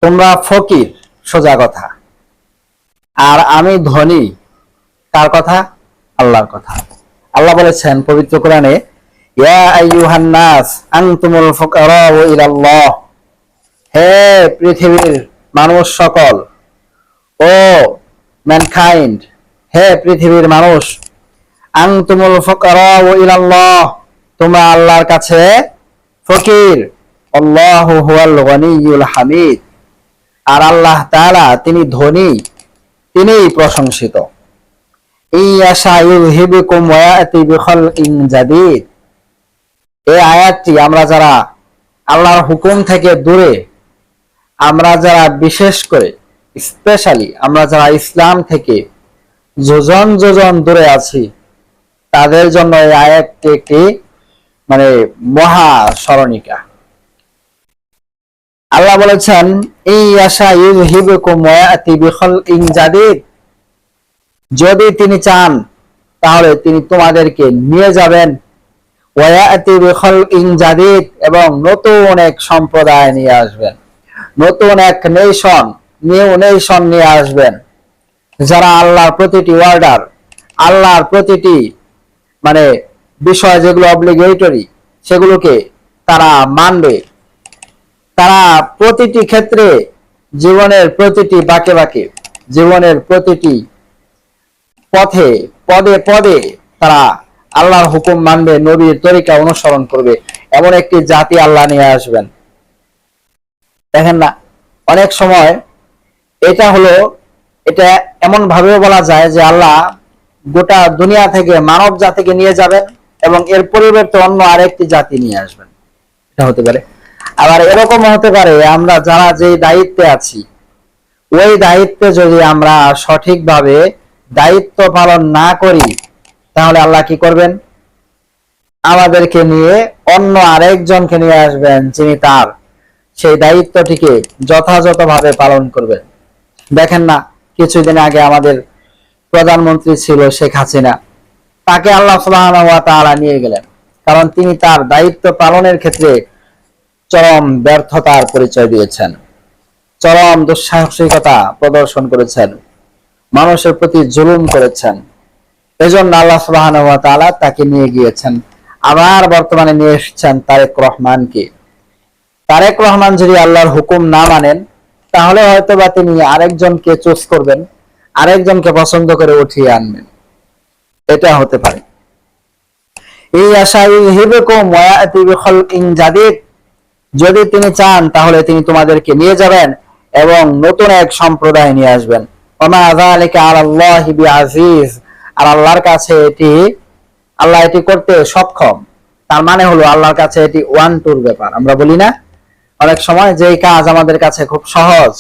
তোমরা ফকির, সোজা কথা, আর আমি ধনী। কার কথা? আল্লাহর কথা। আল্লাহ বলেছেন পবিত্র কোরআনে, ইয়া আইয়ুহান নাস আনতুমুল ফুকারাউ ইলাল্লাহ, হে পৃথিবীর মানুষ সকল, ও ম্যানকাইন্ড, হে পৃথিবীর মানুষ, আনতুমুল ফুকারাউ ইলাল্লাহ, তোমরা আল্লাহর কাছে ফকির। আল্লাহু হুয়াল গনিয়ুল হামিদ, আর আল্লাহ তাআলা তিনি ধনী, তিনিই প্রশংসিত। ইয়াশা ইউযহিবকুম ওয়া ইয়াতি বিখালকিন জাদীদ। এই আয়াতটি আমরা যারা আল্লাহর হুকুম থেকে দূরে, আমরা যারা বিশেষ করে স্পেশালি আমরা যারা ইসলাম থেকে যোজন যোজন দূরে আছি, তাদের জন্য এই আয়াতটি একটি মহা স্মরণিকা। আল্লাহ বলেছেন, ইয়াশা ইউযহিবকুম ওয়া ইয়াতি বিখালকিন জাদীদ, যদি তিনি চান তাহলে তিনি তোমাদেরকে নিয়ে যাবেন, ওয়া ইয়াতি বিখালকিন জাদীদ, এবং নতুন এক সম্প্রদায় নিয়ে আসবেন, নতুন এক নিউ নেশন নিয়ে আসবেন, যারা আল্লাহর প্রতিটি অর্ডার, আল্লাহর প্রতিটি বিষয় যেগুলো অব্লিগেটরি, সেগুলোকে তারা মানবে। তারা প্রতিটি ক্ষেত্রে, জীবনের প্রতিটি বাঁকে বাঁকে, জীবনের প্রতিটি পথে, পদে পদে তারা আল্লাহর হুকুম মানবে, নবীর তরিকা অনুসরণ করবে, এমন একটি জাতি আল্লাহ নিয়ে আসবেন। দেখেন না, অনেক সময় এটা এমন ভাবেও বলা যায় যে আল্লাহ গোটা দুনিয়া থেকে মানব জাতিকে নিয়ে যাবেন এবং এর পরিবর্তে অন্য আরেকটি জাতি নিয়ে আসবেন। এটা হতে পারে। আবার এরকম হতে পারে, আমরা যারা যে দায়িত্বে আছি, ওই দায়িত্বে যদি আমরা সঠিকভাবে দায়িত্ব পালন না করি, তাহলে আল্লাহ কি করবেন? আমাদেরকে নিয়ে অন্য আরেকজনকে নিয়ে আসবেন, যিনি তার সেই দায়িত্বটিকে যথাযথভাবে পালন করবেন। দেখেন না, কিছুদিন আগে আমাদের প্রধানমন্ত্রী ছিল শেখ হাসিনা, তাকে আল্লাহ সুবহানাহু ওয়া তাআলা নিয়ে গেলেন, কারণ তিনি তার দায়িত্ব পালনের ক্ষেত্রে চরম ব্যর্থতার পরিচয় দিয়েছেন, চরম দুঃসাহসিকতা প্রদর্শন করেছেন, মানুষের প্রতি জুলুম করেছেন। এজন্য আল্লাহ সুবহানাহু ওয়া তাআলা তাকে নিয়ে গিয়েছেন। আবার বর্তমানে নিয়ে এসেছেন তারেক রহমানকে। তারেক রহমান যদি আল্লাহর হুকুম না মানেন, তাহলে হয়তো বা তিনি আরেকজনকে চুজ করবেন, আরেকজনকে পছন্দ করে উঠিয়ে আনবেন। এটা হতে পারে। এই আশা ইউযহিবকুম ওয়া ইয়াতি বিখালকিন জাদীদ, যদি তিনি চান তাহলে তিনি তোমাদেরকে নিয়ে যাবেন এবং নতুন এক সম্প্রদায় নিয়ে আসবেন। ওমা যালিকা আলাল্লাহি বিআজিজ, আর আল্লাহর কাছে আল্লাহ এটি করতে সক্ষম। তার মানে হলো আল্লাহর কাছে এটি ওয়ান টুর ব্যাপার। আমরা বলি না অনেক সময়, যে কাজ আমাদের কাছে খুব সহজ,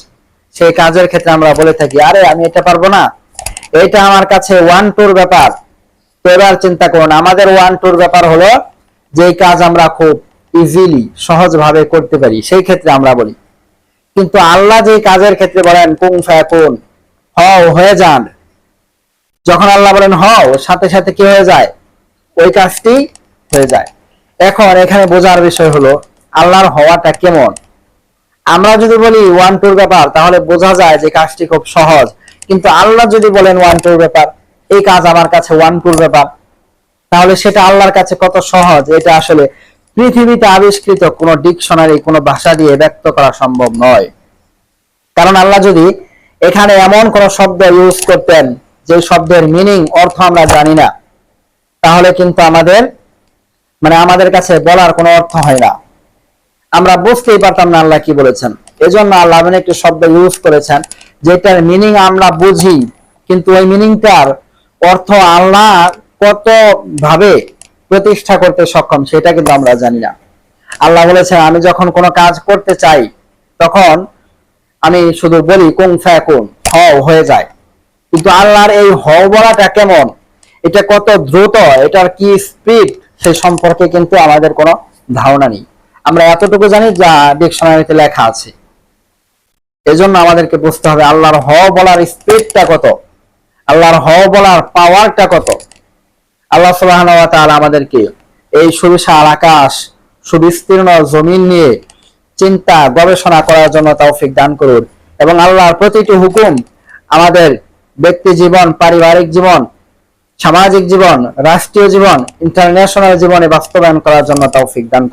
সেই কাজের ক্ষেত্রে আমরা বলে থাকি, আরে আমি এটা পারবো না, এটা আমার কাছে ওয়ান টুর ব্যাপার। তো এবার চিন্তা করুন, আমাদের ওয়ান টুর ব্যাপার হলো যে কাজ আমরা খুব ইজিলি, সহজভাবে করতে পারি, সেই ক্ষেত্রে আমরা বলি। কিন্তু আল্লাহ যে কাজের ক্ষেত্রে বলেন কুন ফায়াকুন, হও, হয়ে যান, যখন আল্লাহ বলেন হও, সাথে সাথে কি হয়ে যায়? ওই কাজটি হয়ে যায়। এখন এখানে বোঝার বিষয় হলো আল্লাহর হওয়াটা কেমন। আমরা যদি বলি ওয়ান টুর ব্যাপার, তাহলে বোঝা যায় যে কাজটি খুব সহজ। কিন্তু আল্লাহ যদি বলেন ওয়ান টুর ব্যাপার, এই কাজ আমার কাছে ওয়ান টুর ব্যাপার, তাহলে সেটা আল্লাহর কাছে কত সহজ, এটা আসলে পৃথিবীতে আবিষ্কৃত কোন ডিকশনারি, কোন ভাষা দিয়ে ব্যক্ত করা সম্ভব নয়। কারণ আল্লাহ যদি এখানে এমন কোন শব্দ ইউজ করতেন যে শব্দের মিনিং, অর্থ আমরা জানি না, তাহলে কিন্তু আমাদের কাছে বলার কোনো অর্থ হয় না, আমরা বুঝতেই পারতাম না আল্লাহ কি বলেছেন। এজন্য আল্লাহ একটি শব্দ ইউজ করেছেন যেটার মিনিং আমরা বুঝি, কিন্তু ওই মিনিংটার অর্থ আল্লাহ কত ভাবে প্রতিষ্ঠা করতে সক্ষম সেটা কিন্তু আমরা জানি না। আল্লাহ বলেছেন, আমি যখন কোনো কাজ করতে চাই, তখন আমি শুধু বলি কুন ফায়াকুন, হও, হয়ে যায়। কিন্তু আল্লাহর এই হও বলাটা কেমন, এটা কত দ্রুত, এটার কি স্পিড, সেই সম্পর্কে কিন্তু আমাদের কোনো ধারণা নেই। আমরা এতটুকু জানি যা ডিকশনারিতে লেখা আছে। এজন্য আমাদেরকে বুঝতে হবে আল্লাহর হও বলার স্পিডটা কত, আল্লাহর হও বলার পাওয়ারটা কত। আল্লাহ সুবহানাহু ওয়া তাআলা আমাদেরকে এই সুবিশাল আকাশ, সুবিস্তীর্ণ জমিন নিয়ে চিন্তা গবেষণা করার জন্য তৌফিক দান করুন, এবং আল্লাহর প্রতিটি হুকুম আমাদের ব্যক্তি জীবন, পারিবারিক জীবন, সামাজিক জীবন, রাষ্ট্রীয় জীবন, ইন্টারন্যাশনাল জীবনে বাস্তবায়ন করার জন্য তৌফিক দান করুন।